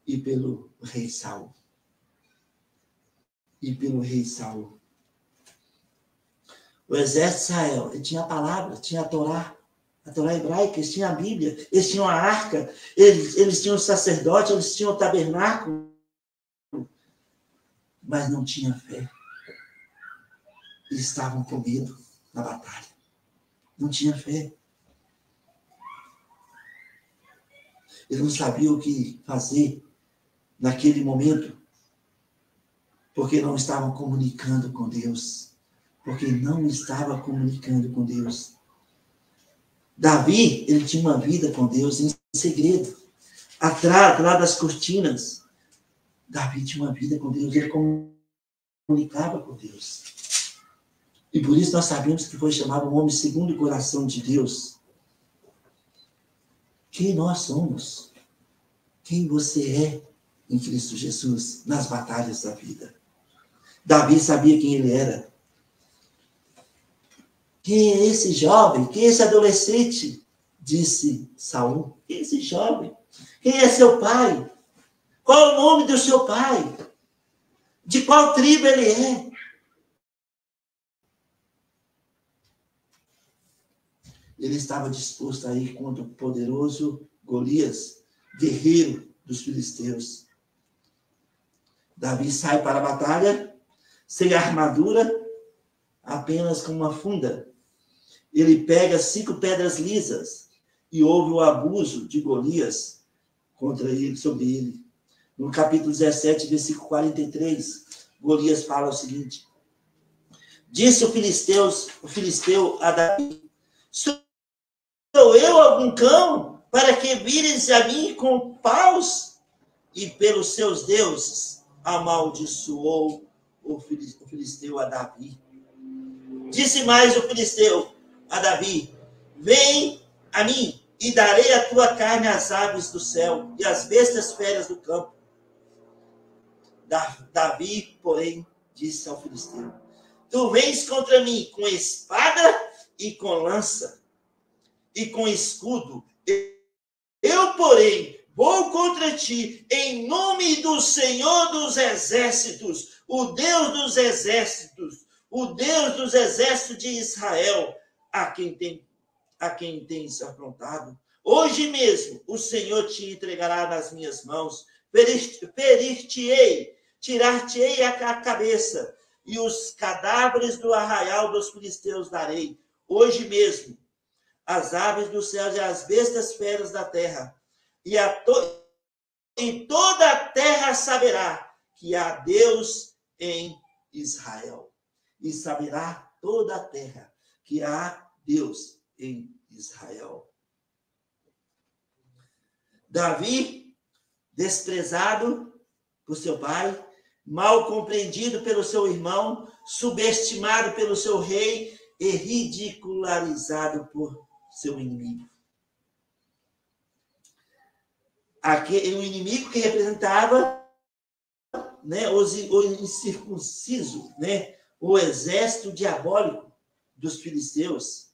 e pelo rei Saul. O exército de Israel, ele tinha a palavra, tinha a Torá hebraica, eles tinham a Bíblia, eles tinham a arca, eles tinham o sacerdote, eles tinham o tabernáculo, mas não tinha fé. Eles estavam com medo na batalha. Não tinha fé. Eles não sabiam o que fazer naquele momento, porque não estavam comunicando com Deus. Davi, ele tinha uma vida com Deus em segredo. Atrás, lá das cortinas, Davi tinha uma vida com Deus, ele comunicava com Deus. E por isso nós sabemos que foi chamado um homem segundo o coração de Deus. Quem nós somos? Quem você é em Cristo Jesus nas batalhas da vida? Davi sabia quem ele era. Quem é esse jovem? Quem é esse adolescente? Disse Saul. Quem é esse jovem? Quem é seu pai? Qual é o nome do seu pai? De qual tribo ele é? Ele estava disposto a ir contra o poderoso Golias, guerreiro dos filisteus. Davi sai para a batalha, sem armadura, apenas com uma funda. Ele pega 5 pedras lisas e houve o abuso de Golias contra ele, sobre ele. No capítulo 17, versículo 43, Golias fala o seguinte: disse o filisteu a Davi: sou eu algum cão para que vires a mim com paus? E pelos seus deuses amaldiçoou o filisteu a Davi. Disse mais o filisteu a Davi: vem a mim e darei a tua carne às aves do céu e às bestas feras do campo. Davi, porém, disse ao filisteu: tu vens contra mim com espada e com lança e com escudo. Eu, porém, vou contra ti em nome do Senhor dos Exércitos, o Deus dos Exércitos, o Deus dos Exércitos de Israel, a quem tens afrontado. Hoje mesmo o Senhor te entregará nas minhas mãos, tirar-te-ei a cabeça, e os cadáveres do arraial dos filisteus darei. Hoje mesmo as aves dos céus e as bestas feras da terra, e toda a terra saberá que há Deus em Israel. E saberá toda a terra que há Deus em Israel. Davi, desprezado por seu pai, mal compreendido pelo seu irmão, subestimado pelo seu rei e ridicularizado por seu inimigo. O inimigo que representava, né, o incircunciso, né, o exército diabólico, dos filisteus.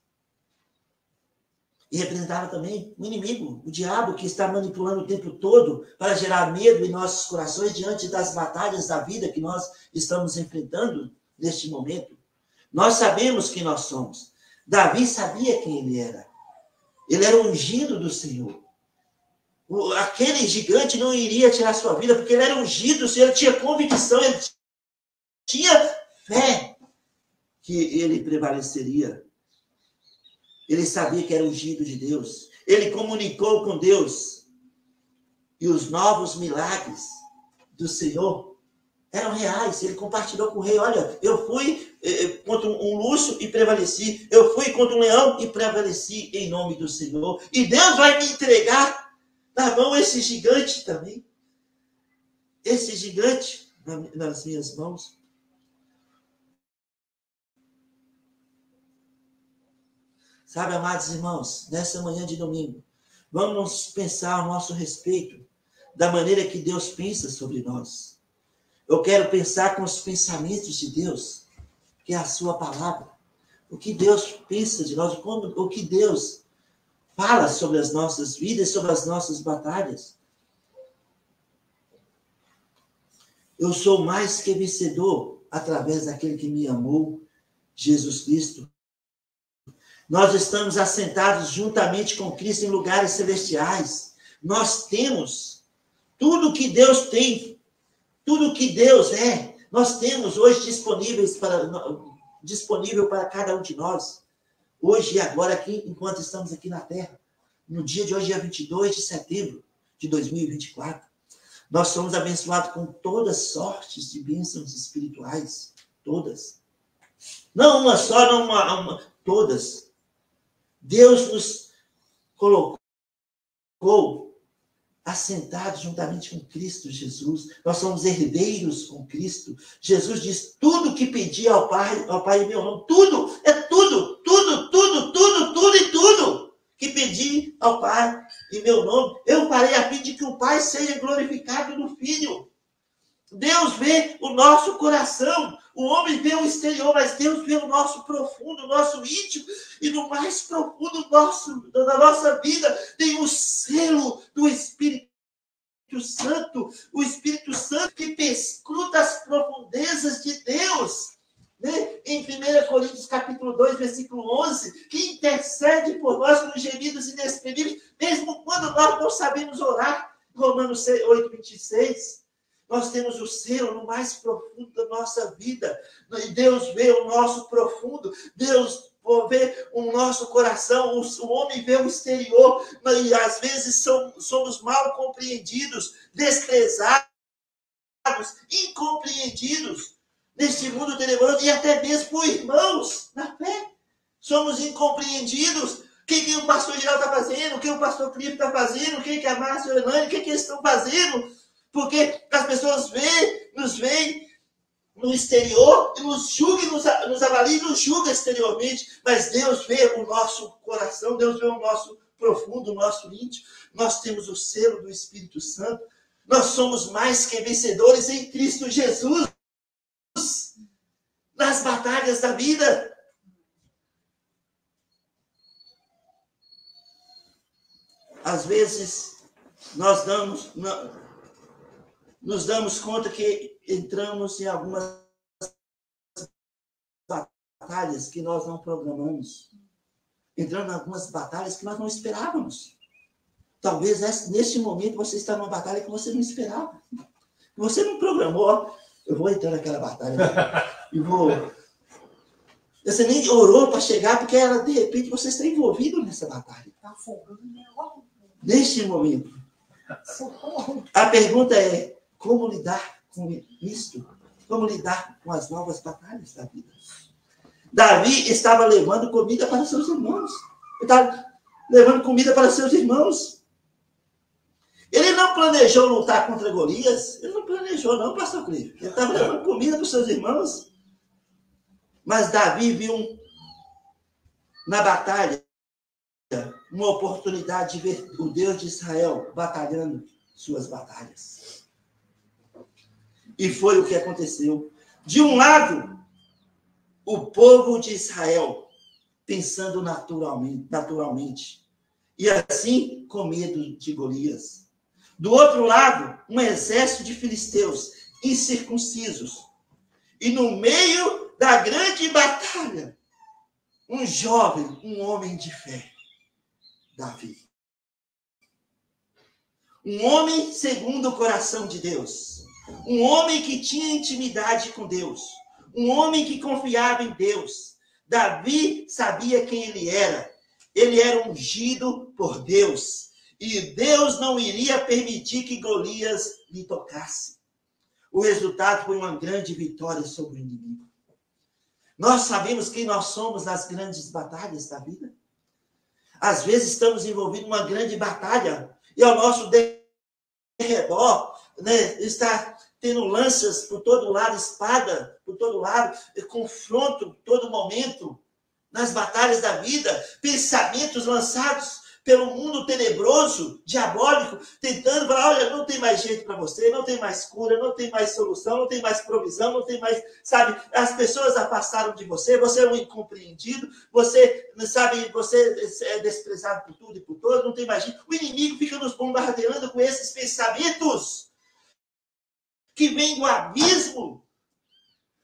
E representava também o inimigo, o diabo, que está manipulando o tempo todo para gerar medo em nossos corações diante das batalhas da vida que nós estamos enfrentando neste momento. Nós sabemos quem nós somos. Davi sabia quem ele era. Ele era o ungido do Senhor. Aquele gigante não iria tirar sua vida, porque ele era ungido, ele tinha convicção, ele tinha fé que ele prevaleceria. Ele sabia que era ungido de Deus. Ele comunicou com Deus. E os novos milagres do Senhor eram reais. Ele compartilhou com o rei. Olha, eu fui contra um urso e prevaleci. Eu fui contra um leão e prevaleci em nome do Senhor. E Deus vai me entregar na mão esse gigante também. Esse gigante nas minhas mãos. Sabe, amados irmãos, nessa manhã de domingo, vamos pensar a nosso respeito da maneira que Deus pensa sobre nós. Eu quero pensar com os pensamentos de Deus, que é a sua palavra. O que Deus pensa de nós, o que Deus fala sobre as nossas vidas, sobre as nossas batalhas. Eu sou mais que vencedor através daquele que me amou, Jesus Cristo. Nós estamos assentados juntamente com Cristo em lugares celestiais. Nós temos tudo que Deus tem, tudo que Deus é. Nós temos hoje disponível para cada um de nós. Hoje e agora, aqui, enquanto estamos aqui na Terra. No dia de hoje, dia 22 de setembro de 2024. Nós somos abençoados com todas sortes de bênçãos espirituais. Todas. Não uma só, não uma todas. Deus nos colocou assentados juntamente com Cristo Jesus. Nós somos herdeiros com Cristo. Jesus diz, tudo que pedi ao Pai em meu nome, tudo e tudo que pedi ao Pai em meu nome, eu farei a fim de que o Pai seja glorificado no Filho. Deus vê o nosso coração. O homem vê o exterior, mas Deus vê o nosso profundo, o nosso íntimo. E no mais profundo da nossa vida tem o selo do Espírito Santo. O Espírito Santo que perscruta as profundezas de Deus. Né? Em 1 Coríntios capítulo 2, versículo 11, que intercede por nós com gemidos inexprimíveis, mesmo quando nós não sabemos orar. Romanos 8, 26. Nós temos o selo no mais profundo da nossa vida. E Deus vê o nosso profundo. Deus vê o nosso coração. O homem vê o exterior. E às vezes somos mal compreendidos, desprezados, incompreendidos neste mundo tenebroso. E até mesmo por irmãos na fé. Somos incompreendidos. O que o pastor Geraldo está fazendo? O que o pastor Clipe está fazendo? O que a Márcia e a Hernani, o que eles estão fazendo? Porque as pessoas nos veem no exterior e nos julgam, nos avaliam e nos julgam exteriormente. Mas Deus vê o nosso coração, Deus vê o nosso profundo, o nosso íntimo. Nós temos o selo do Espírito Santo. Nós somos mais que vencedores em Cristo Jesus. Nas batalhas da vida. Às vezes, nós nos damos conta que entramos em algumas batalhas que nós não programamos. Entramos em algumas batalhas que nós não esperávamos. Talvez neste momento você está numa batalha que você não esperava. Que você não programou. Eu vou entrar naquela batalha. E vou... Você nem orou para chegar, porque de repente você está envolvido nessa batalha. Está afogando. Neste momento. A pergunta é, como lidar com isto? Como lidar com as novas batalhas da vida? Davi estava levando comida para seus irmãos. Ele estava levando comida para seus irmãos. Ele não planejou lutar contra Golias. Ele não planejou, não, pastor Clive. Ele estava levando comida para os seus irmãos. Mas Davi viu na batalha uma oportunidade de ver o Deus de Israel batalhando suas batalhas. E foi o que aconteceu. De um lado, o povo de Israel pensando naturalmente. E assim, com medo de Golias. Do outro lado, um exército de filisteus, incircuncisos. E no meio da grande batalha, um jovem, um homem de fé, Davi. Um homem segundo o coração de Deus. Um homem que tinha intimidade com Deus. Um homem que confiava em Deus. Davi sabia quem ele era. Ele era ungido por Deus. E Deus não iria permitir que Golias lhe tocasse. O resultado foi uma grande vitória sobre o inimigo. Nós sabemos quem nós somos nas grandes batalhas da vida. Às vezes estamos envolvidos em uma grande batalha e ao nosso redor, né, está tendo lanças por todo lado, espada por todo lado, confronto todo momento nas batalhas da vida, pensamentos lançados pelo mundo tenebroso, diabólico, tentando falar, olha, não tem mais jeito para você, não tem mais cura, não tem mais solução, não tem mais provisão, não tem mais, sabe, as pessoas afastaram de você, você é um incompreendido, você, sabe, você é desprezado por tudo e por todos, não tem mais jeito. O inimigo fica nos bombardeando com esses pensamentos que vêm do abismo,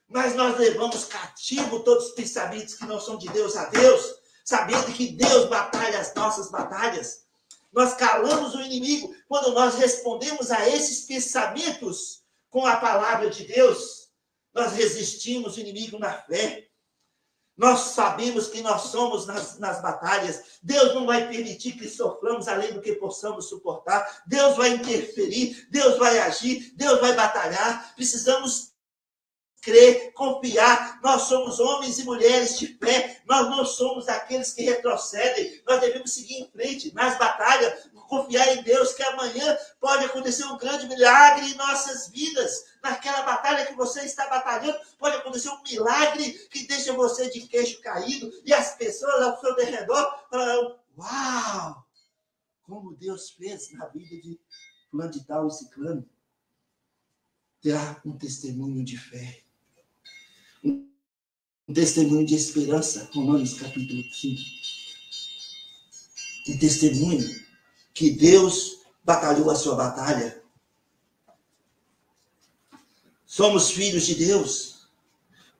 mas nós levamos cativo todos os pensamentos que não são de Deus a Deus, sabendo que Deus batalha as nossas batalhas. Nós calamos o inimigo quando nós respondemos a esses pensamentos com a palavra de Deus. Nós resistimos o inimigo na fé. Nós sabemos que nós somos nas batalhas. Deus não vai permitir que soframos além do que possamos suportar. Deus vai interferir, Deus vai agir, Deus vai batalhar. Precisamos crer, confiar. Nós somos homens e mulheres de fé. Nós não somos aqueles que retrocedem. Nós devemos seguir em frente nas batalhas, confiar em Deus que amanhã pode acontecer um grande milagre em nossas vidas. Naquela batalha que você está batalhando, pode acontecer um milagre que deixa você de queixo caído e as pessoas ao seu redor falarão, uau, como Deus fez na vida de fulano de tal e ciclano. Terá um testemunho de fé. Um testemunho de esperança, Romanos capítulo 5. Um testemunho que Deus batalhou a sua batalha. Somos filhos de Deus.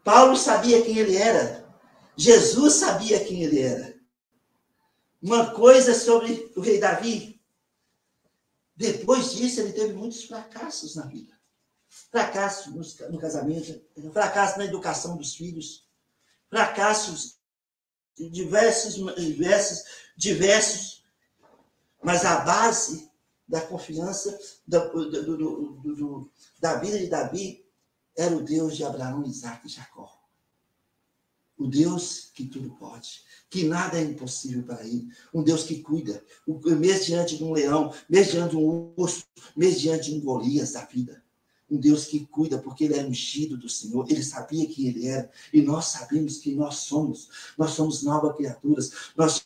Paulo sabia quem ele era. Jesus sabia quem ele era. Uma coisa sobre o rei Davi. Depois disso, ele teve muitos fracassos na vida. Fracasso no casamento, fracasso na educação dos filhos, fracassos diversos, mas a base da confiança da vida de Davi era o Deus de Abraão, Isaac e Jacó. O Deus que tudo pode, que nada é impossível para ele. Um Deus que cuida, mesmo diante de um leão, mesmo diante de um urso, mesmo diante de um Golias da vida. Um Deus que cuida, porque ele é ungido do Senhor. Ele sabia quem ele era. E nós sabemos quem nós somos. Nós somos novas criaturas. Nós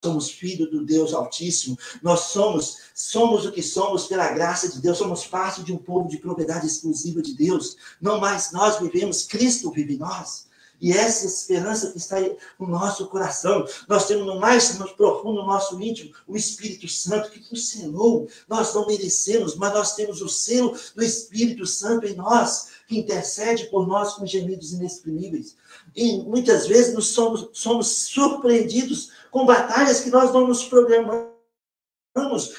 somos filhos do Deus Altíssimo. Nós somos o que somos pela graça de Deus. Somos parte de um povo de propriedade exclusiva de Deus. Não mais nós vivemos, Cristo vive em nós. E essa esperança que está no nosso coração. Nós temos no mais profundo, no nosso íntimo, o Espírito Santo que nos selou. Nós não merecemos, mas nós temos o selo do Espírito Santo em nós, que intercede por nós com gemidos inexprimíveis. E muitas vezes nós somos surpreendidos com batalhas que nós não nos programamos,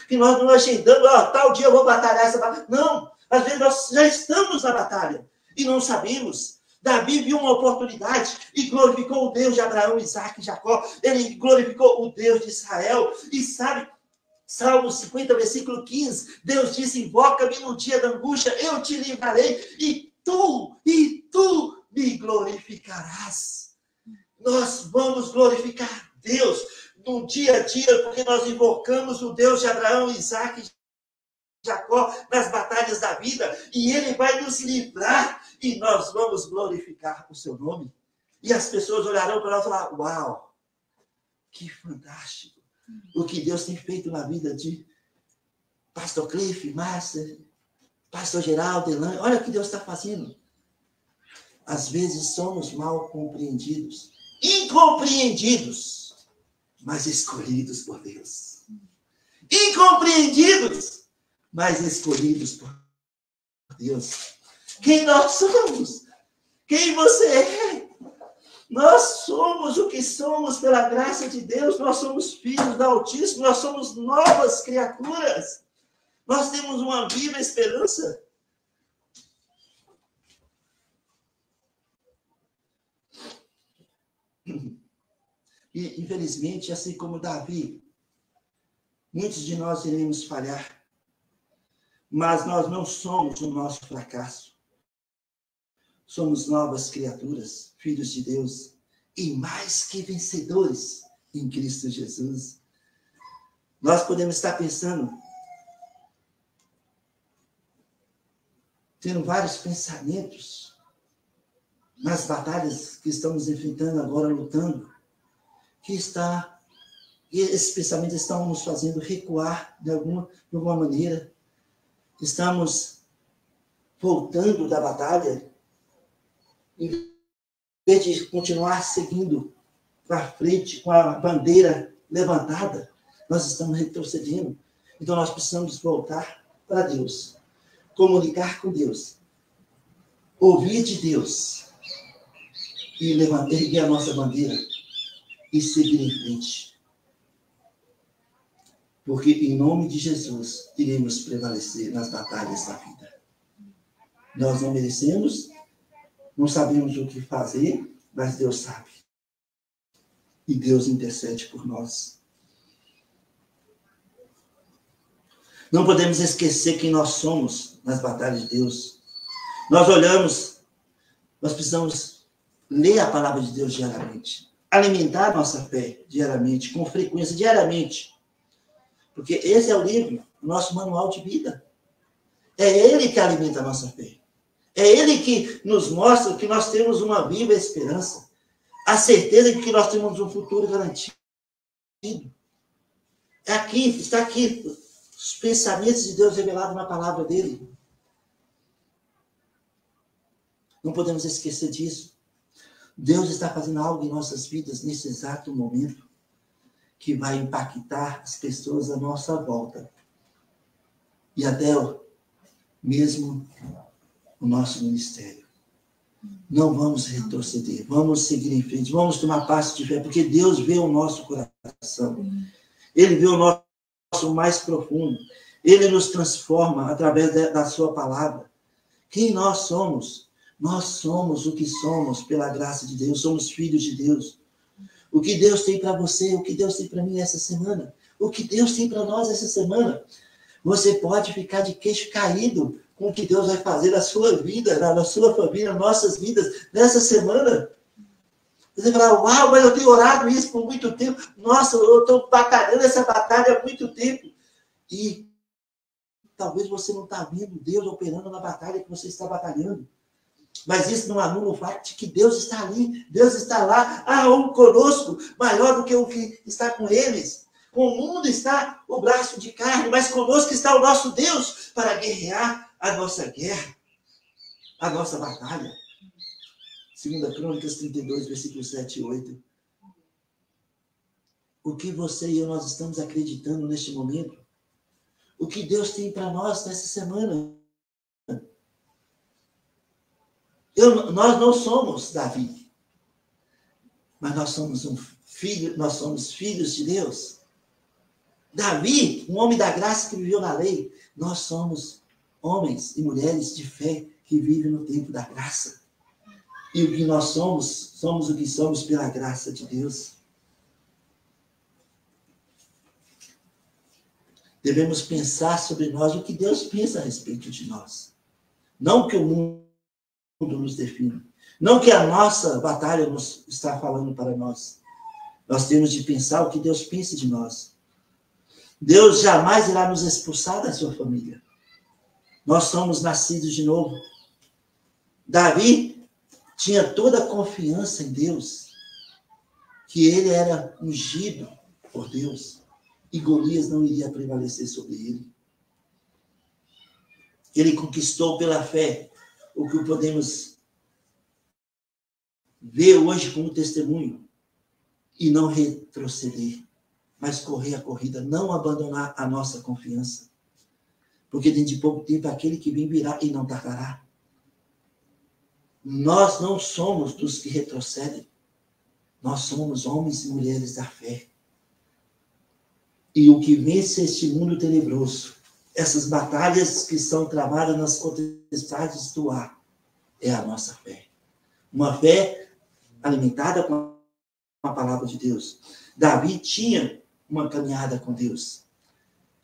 que nós não agendamos, tal dia eu vou batalhar essa batalha. Não, às vezes nós já estamos na batalha e não sabemos. Davi viu uma oportunidade e glorificou o Deus de Abraão, Isaac e Jacó. Ele glorificou o Deus de Israel. E sabe, Salmo 50, versículo 15, Deus disse, invoca-me no dia da angústia, eu te livrarei, e tu me glorificarás. Nós vamos glorificar Deus no dia a dia, porque nós invocamos o Deus de Abraão, Isaac e Jacó nas batalhas da vida, e ele vai nos livrar, e nós vamos glorificar o seu nome. E as pessoas olharão para nós e falar, uau, que fantástico, o que Deus tem feito na vida de Pastor Cliff, Márcia, Pastor Geraldo, Elane, olha o que Deus está fazendo. Às vezes somos mal compreendidos, incompreendidos, mas escolhidos por Deus. Incompreendidos, mas escolhidos por Deus. Quem nós somos? Quem você é? Nós somos o que somos pela graça de Deus. Nós somos filhos do Altíssimo. Nós somos novas criaturas. Nós temos uma viva esperança. E, infelizmente, assim como Davi, muitos de nós iremos falhar. Mas nós não somos o nosso fracasso. Somos novas criaturas, filhos de Deus, e mais que vencedores em Cristo Jesus. Nós podemos estar pensando, tendo vários pensamentos nas batalhas que estamos enfrentando agora, lutando, que esses pensamentos estão nos fazendo recuar de alguma maneira. Estamos voltando da batalha, em vez de continuar seguindo para frente com a bandeira levantada, nós estamos retrocedendo. Então nós precisamos voltar para Deus, comunicar com Deus, ouvir de Deus e erguer a nossa bandeira e seguir em frente. Porque em nome de Jesus iremos prevalecer nas batalhas da vida. Nós não merecemos, não sabemos o que fazer, mas Deus sabe. E Deus intercede por nós. Não podemos esquecer quem nós somos nas batalhas de Deus. Nós olhamos, nós precisamos ler a palavra de Deus diariamente. Alimentar nossa fé diariamente, com frequência, diariamente. Porque esse é o livro, o nosso manual de vida. É ele que alimenta a nossa fé. É ele que nos mostra que nós temos uma viva esperança. A certeza de que nós temos um futuro garantido. É aqui, está aqui, os pensamentos de Deus revelados na palavra dele. Não podemos esquecer disso. Deus está fazendo algo em nossas vidas nesse exato momento que vai impactar as pessoas à nossa volta. E até mesmo o nosso ministério. Não vamos retroceder, vamos seguir em frente, vamos tomar passo de fé, porque Deus vê o nosso coração. Ele vê o nosso mais profundo. Ele nos transforma através da sua palavra. Quem nós somos? Nós somos o que somos pela graça de Deus, somos filhos de Deus. O que Deus tem para você, o que Deus tem para mim essa semana, o que Deus tem para nós essa semana. Você pode ficar de queixo caído com o que Deus vai fazer na sua vida, na sua família, nas nossas vidas, nessa semana. Você fala, uau, mas eu tenho orado isso por muito tempo. Nossa, eu estou batalhando essa batalha há muito tempo. E talvez você não está vendo Deus operando na batalha que você está batalhando. Mas isso não anula o fato de que Deus está ali, Deus está lá, há um conosco, maior do que o que está com eles. Com o mundo está o braço de carne, mas conosco está o nosso Deus para guerrear a nossa guerra, a nossa batalha. 2 Crônicas 32, versículos 7 e 8. O que você e eu nós estamos acreditando neste momento? O que Deus tem para nós nessa semana? Nós não somos Davi, mas nós somos filhos de Deus. Davi, um homem da graça que viveu na lei, nós somos homens e mulheres de fé que vivem no tempo da graça. E o que nós somos o que somos pela graça de Deus. Devemos pensar sobre nós o que Deus pensa a respeito de nós. Não que o mundo nos define. Não que a nossa batalha nos está falando para nós. Nós temos de pensar o que Deus pensa de nós. Deus jamais irá nos expulsar da sua família. Nós somos nascidos de novo. Davi tinha toda a confiança em Deus, que ele era ungido por Deus, e Golias não iria prevalecer sobre ele. Ele conquistou pela fé o que podemos ver hoje como testemunho e não retroceder, mas correr a corrida, não abandonar a nossa confiança. Porque dentro de pouco tempo aquele que vem virá e não tardará. Nós não somos dos que retrocedem. Nós somos homens e mulheres da fé. E o que vence este mundo tenebroso, essas batalhas que são travadas nas potestades do ar, é a nossa fé. Uma fé alimentada com a palavra de Deus. Davi tinha uma caminhada com Deus.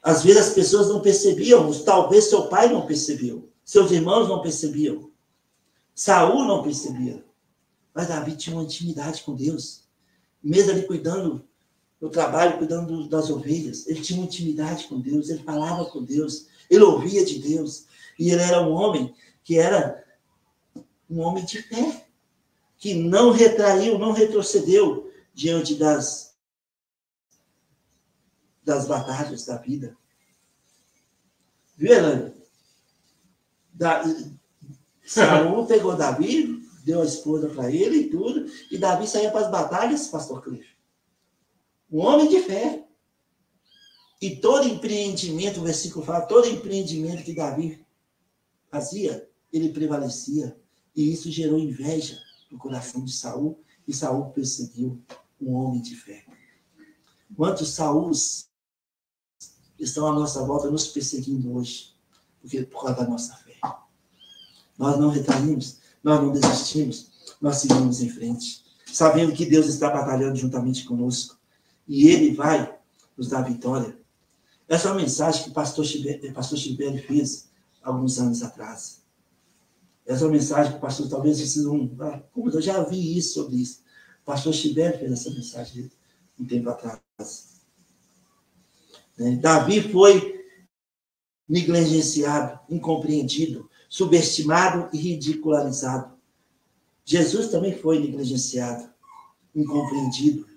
Às vezes as pessoas não percebiam, talvez seu pai não percebeu, seus irmãos não percebiam, Saul não percebia, mas Davi tinha uma intimidade com Deus. Mesmo ali cuidando do trabalho, cuidando das ovelhas, ele tinha uma intimidade com Deus, ele falava com Deus, ele ouvia de Deus, e ele era um homem que era um homem de fé, que não retraiu, não retrocedeu diante das batalhas da vida. Viu, Elaine? Saul pegou Davi, deu a esposa para ele e tudo, e Davi saía para as batalhas, pastor Cliff. Um homem de fé. E todo empreendimento, o versículo fala, todo empreendimento que Davi fazia, ele prevalecia. E isso gerou inveja no coração de Saul, e Saul perseguiu um homem de fé. Quantos Sauls estão à nossa volta nos perseguindo hoje? Porque por causa da nossa fé. Nós não retraímos, nós não desistimos, nós seguimos em frente, sabendo que Deus está batalhando juntamente conosco, e Ele vai nos dar vitória. Essa é uma mensagem que o pastor Chibeli fez alguns anos atrás. Essa é uma mensagem que o pastor, talvez vocês vão... Como eu já vi isso sobre isso. O pastor Chibeli fez essa mensagem um tempo atrás. Davi foi negligenciado, incompreendido, subestimado e ridicularizado. Jesus também foi negligenciado, incompreendido.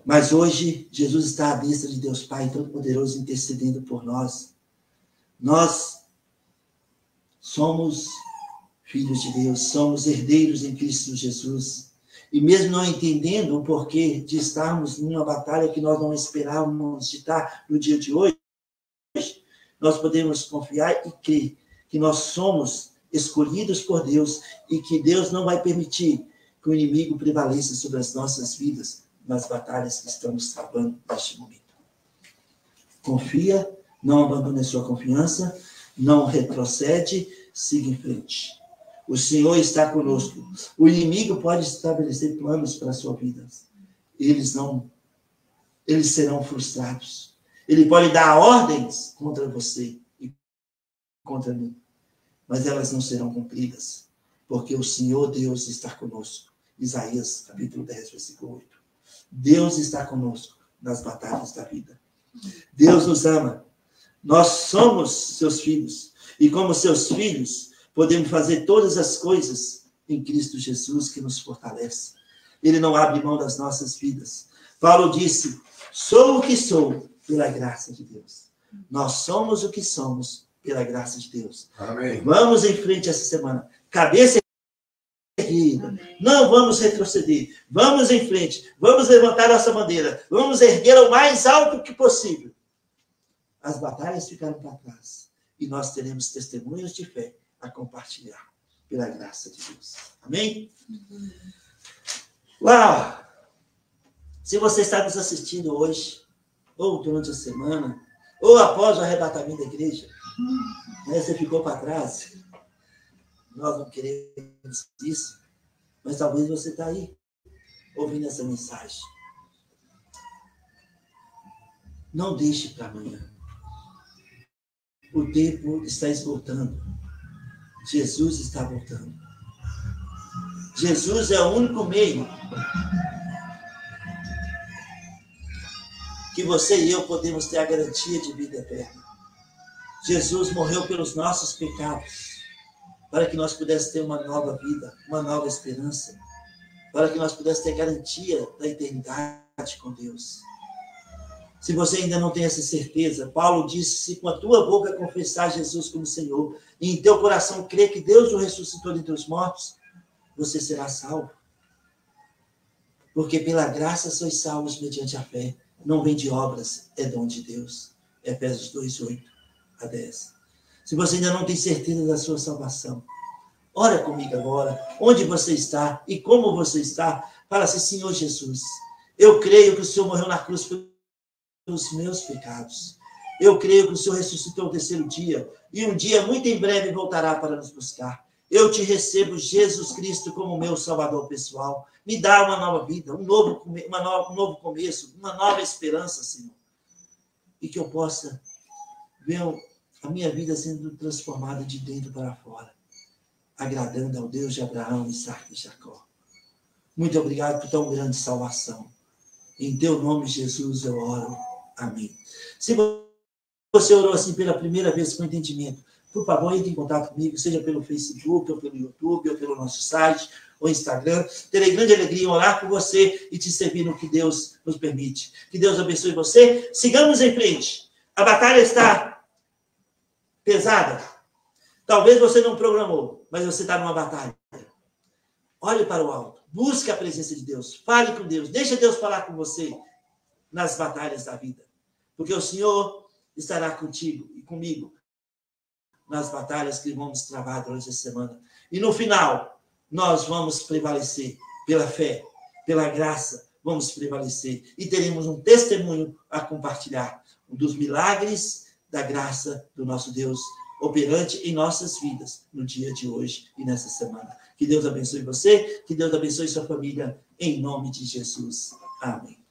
Mas hoje, Jesus está à destra de Deus Pai Todo-Poderoso, intercedendo por nós. Nós somos filhos de Deus, somos herdeiros em Cristo Jesus. E mesmo não entendendo o porquê de estarmos numa batalha que nós não esperávamos de estar no dia de hoje, nós podemos confiar e crer que nós somos escolhidos por Deus e que Deus não vai permitir que o inimigo prevaleça sobre as nossas vidas nas batalhas que estamos travando neste momento. Confia, não abandone a sua confiança, não retrocede, siga em frente. O Senhor está conosco. O inimigo pode estabelecer planos para a sua vida. Eles serão frustrados. Ele pode dar ordens contra você e contra mim, mas elas não serão cumpridas, porque o Senhor Deus está conosco. Isaías, capítulo 10, versículo 8. Deus está conosco nas batalhas da vida. Deus nos ama. Nós somos seus filhos. E como seus filhos, podemos fazer todas as coisas em Cristo Jesus que nos fortalece. Ele não abre mão das nossas vidas. Paulo disse, sou o que sou pela graça de Deus. Nós somos o que somos pela graça de Deus. Amém. Vamos em frente essa semana. Cabeça erguida. Não vamos retroceder. Vamos em frente. Vamos levantar nossa bandeira. Vamos erguê-la o mais alto que possível. As batalhas ficaram para trás. E nós teremos testemunhos de fé a compartilhar pela graça de Deus. Amém? Uau! Se você está nos assistindo hoje, ou durante a semana, ou após o arrebatamento da igreja, você ficou para trás, nós não queremos isso, mas talvez você está aí, ouvindo essa mensagem. Não deixe para amanhã. O tempo está esgotando. Jesus está voltando. Jesus é o único meio que você e eu podemos ter a garantia de vida eterna. Jesus morreu pelos nossos pecados, para que nós pudéssemos ter uma nova vida, uma nova esperança, para que nós pudéssemos ter garantia da eternidade com Deus. Se você ainda não tem essa certeza, Paulo disse, se com a tua boca confessar Jesus como Senhor, e em teu coração crer que Deus o ressuscitou dentre os mortos, você será salvo. Porque pela graça sois salvos mediante a fé. Não vem de obras, é dom de Deus. Efésios 2, 8 a 10. Se você ainda não tem certeza da sua salvação, ora comigo agora, onde você está e como você está. Fala assim: Senhor Jesus, eu creio que o Senhor morreu na cruz pelos meus pecados. Eu creio que o Senhor ressuscitou no terceiro dia e um dia muito em breve voltará para nos buscar. Eu te recebo, Jesus Cristo, como meu Salvador pessoal. Me dá uma nova vida, um novo começo, uma nova esperança, Senhor. E que eu possa ver a minha vida sendo transformada de dentro para fora, agradando ao Deus de Abraão, Isaque e Jacó. Muito obrigado por tão grande salvação. Em teu nome, Jesus, eu oro. Amém. Se você orou assim pela primeira vez com entendimento, por favor, entre em contato comigo, seja pelo Facebook, ou pelo YouTube, ou pelo nosso site, ou Instagram. Terei grande alegria em orar por você e te servir no que Deus nos permite. Que Deus abençoe você. Sigamos em frente. A batalha está pesada. Talvez você não programou, mas você está numa batalha. Olhe para o alto. Busque a presença de Deus. Fale com Deus. Deixa Deus falar com você nas batalhas da vida. Porque o Senhor estará contigo e comigo nas batalhas que vamos travar durante essa semana. E no final, nós vamos prevalecer pela fé, pela graça, vamos prevalecer. E teremos um testemunho a compartilhar dos milagres da graça do nosso Deus operante em nossas vidas no dia de hoje e nessa semana. Que Deus abençoe você, que Deus abençoe sua família, em nome de Jesus. Amém.